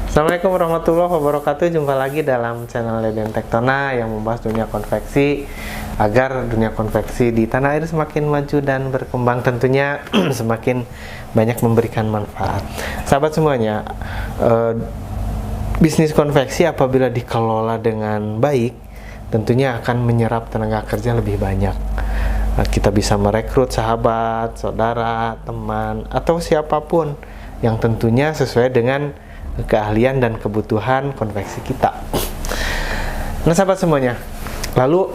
Assalamualaikum warahmatullahi wabarakatuh. Jumpa lagi dalam channel Deden Tektona yang membahas dunia konveksi agar dunia konveksi di tanah air semakin maju dan berkembang, tentunya semakin banyak memberikan manfaat. Sahabat semuanya, bisnis konveksi apabila dikelola dengan baik tentunya akan menyerap tenaga kerja lebih banyak. Kita bisa merekrut sahabat, saudara, teman, atau siapapun yang tentunya sesuai dengan keahlian dan kebutuhan konveksi kita. Nah sahabat semuanya, lalu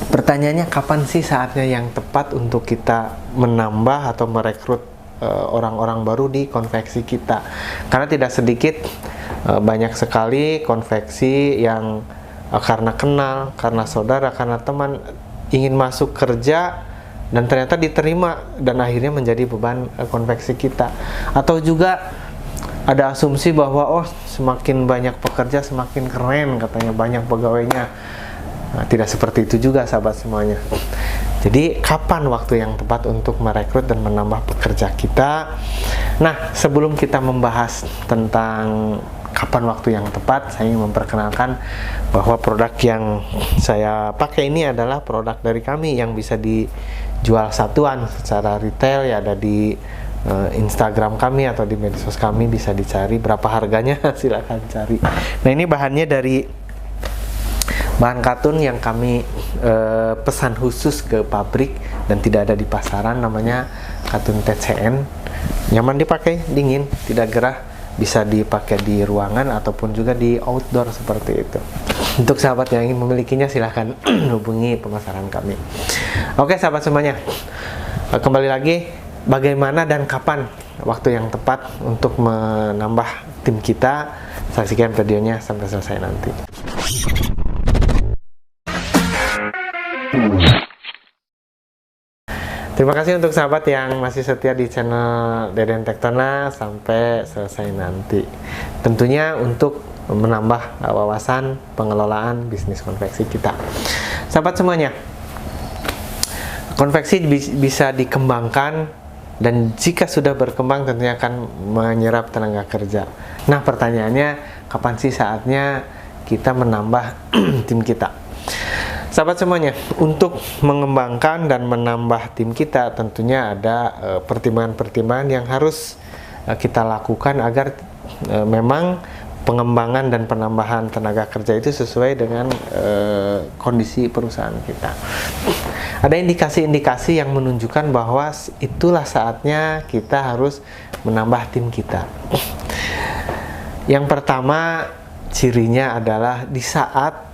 pertanyaannya, kapan sih saatnya yang tepat untuk kita menambah atau merekrut orang-orang baru di konveksi kita? Karena tidak sedikit, banyak sekali konveksi yang karena kenal, karena saudara, karena teman ingin masuk kerja dan ternyata diterima dan akhirnya menjadi beban konveksi kita. Atau juga ada asumsi bahwa semakin banyak pekerja semakin keren, katanya banyak pegawainya. Nah, tidak seperti itu juga sahabat semuanya. Jadi kapan waktu yang tepat untuk merekrut dan menambah pekerja kita? Nah, sebelum kita membahas tentang kapan waktu yang tepat, saya ingin memperkenalkan bahwa produk yang saya pakai ini adalah produk dari kami yang bisa dijual satuan secara retail, ya ada di Instagram kami atau di medsos kami, bisa dicari berapa harganya silahkan cari. Nah ini bahannya dari bahan katun yang kami pesan khusus ke pabrik dan tidak ada di pasaran, namanya katun TCN. Nyaman dipakai, dingin, tidak gerah, bisa dipakai di ruangan ataupun juga di outdoor seperti itu. Untuk sahabat yang ingin memilikinya silahkan hubungi pemasaran kami. Oke sahabat semuanya, kembali lagi, bagaimana dan kapan waktu yang tepat untuk menambah tim kita? Saksikan videonya sampai selesai nanti. Terima kasih untuk sahabat yang masih setia di channel Deden Tektona sampai selesai nanti. Tentunya untuk menambah wawasan pengelolaan bisnis konveksi kita. Sahabat semuanya, konveksi bisa dikembangkan, dan jika sudah berkembang tentunya akan menyerap tenaga kerja. Nah pertanyaannya, kapan sih saatnya kita menambah tim kita? Sahabat semuanya, untuk mengembangkan dan menambah tim kita tentunya ada pertimbangan-pertimbangan yang harus kita lakukan agar memang pengembangan dan penambahan tenaga kerja itu sesuai dengan kondisi perusahaan kita. Ada indikasi-indikasi yang menunjukkan bahwa itulah saatnya kita harus menambah tim kita. Yang pertama, cirinya adalah di saat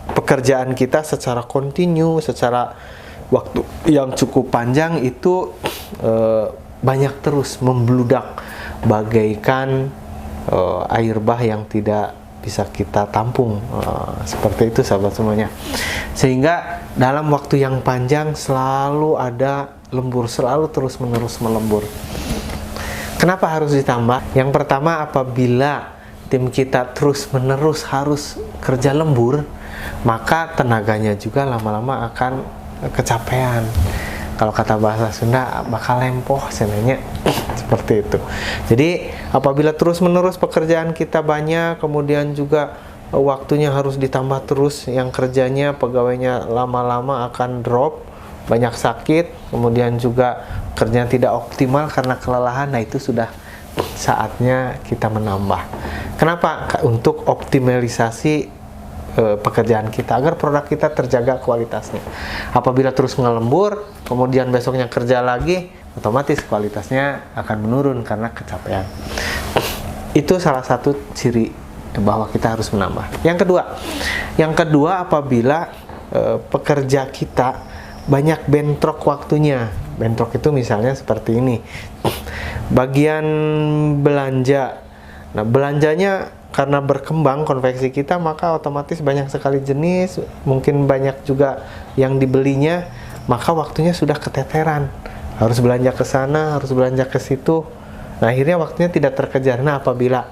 pekerjaan kita secara kontinu, secara waktu yang cukup panjang itu banyak terus membludak bagaikan air bah yang tidak bisa kita tampung, seperti itu sahabat semuanya. Sehingga dalam waktu yang panjang selalu ada lembur, selalu terus menerus melembur. Kenapa harus ditambah? Yang pertama, apabila tim kita terus menerus harus kerja lembur, maka tenaganya juga lama-lama akan kecapean. Kalau kata bahasa Sunda, bakal lempoh senanya, seperti itu. Jadi apabila terus-menerus pekerjaan kita banyak, kemudian juga waktunya harus ditambah terus, yang kerjanya pegawainya lama-lama akan drop, banyak sakit, kemudian juga kerjanya tidak optimal karena kelelahan. Nah itu sudah saatnya kita menambah. Kenapa? Untuk optimalisasi pekerjaan kita agar produk kita terjaga kualitasnya. Apabila terus ngelembur, kemudian besoknya kerja lagi, otomatis kualitasnya akan menurun karena kecapean. Itu salah satu ciri bahwa kita harus menambah. Yang kedua, apabila pekerja kita banyak bentrok waktunya. Bentrok itu misalnya seperti ini. Bagian belanja. Nah, belanjanya karena berkembang konveksi kita, maka otomatis banyak sekali jenis, mungkin banyak juga yang dibelinya, maka waktunya sudah keteteran. Harus belanja ke sana, harus belanja ke situ. Nah, akhirnya waktunya tidak terkejar. Nah, apabila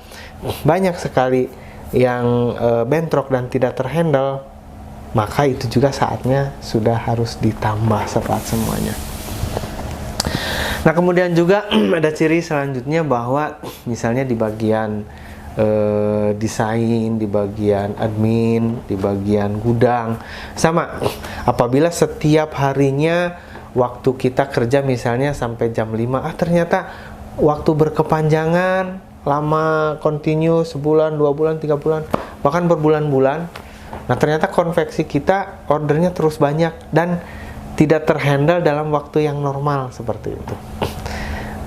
banyak sekali yang bentrok dan tidak terhandle, maka itu juga saatnya sudah harus ditambah sahabat semuanya. Nah, kemudian juga ada ciri selanjutnya bahwa misalnya di bagian desain, di bagian admin, di bagian gudang. Sama, apabila setiap harinya waktu kita kerja misalnya sampai jam 5, ternyata waktu berkepanjangan, lama, continue, sebulan, 2 bulan, 3 bulan, bahkan berbulan-bulan. Nah, ternyata konveksi kita ordernya terus banyak dan tidak terhandle dalam waktu yang normal seperti itu.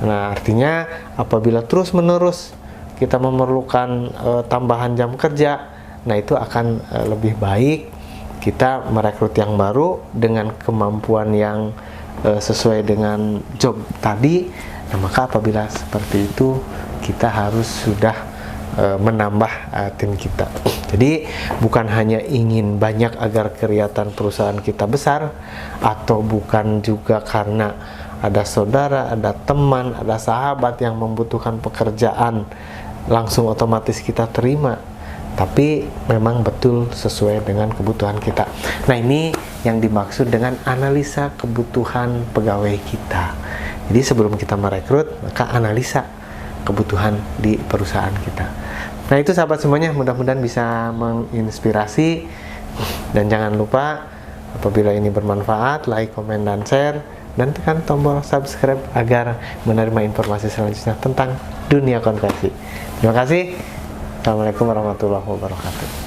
Nah, artinya apabila terus-menerus kita memerlukan tambahan jam kerja, nah itu akan lebih baik kita merekrut yang baru dengan kemampuan yang sesuai dengan job tadi. Nah, maka apabila seperti itu kita harus sudah menambah tim kita. Jadi bukan hanya ingin banyak agar kelihatan perusahaan kita besar, atau bukan juga karena ada saudara, ada teman, ada sahabat yang membutuhkan pekerjaan langsung otomatis kita terima, tapi memang betul sesuai dengan kebutuhan kita. Nah, ini yang dimaksud dengan analisa kebutuhan pegawai kita. Jadi sebelum kita merekrut, maka analisa kebutuhan di perusahaan kita. Nah, itu sahabat semuanya, mudah-mudahan bisa menginspirasi. Dan jangan lupa, apabila ini bermanfaat, like, komen, dan share, dan tekan tombol subscribe agar menerima informasi selanjutnya tentang dunia konversi. Terima kasih. Assalamualaikum warahmatullahi wabarakatuh.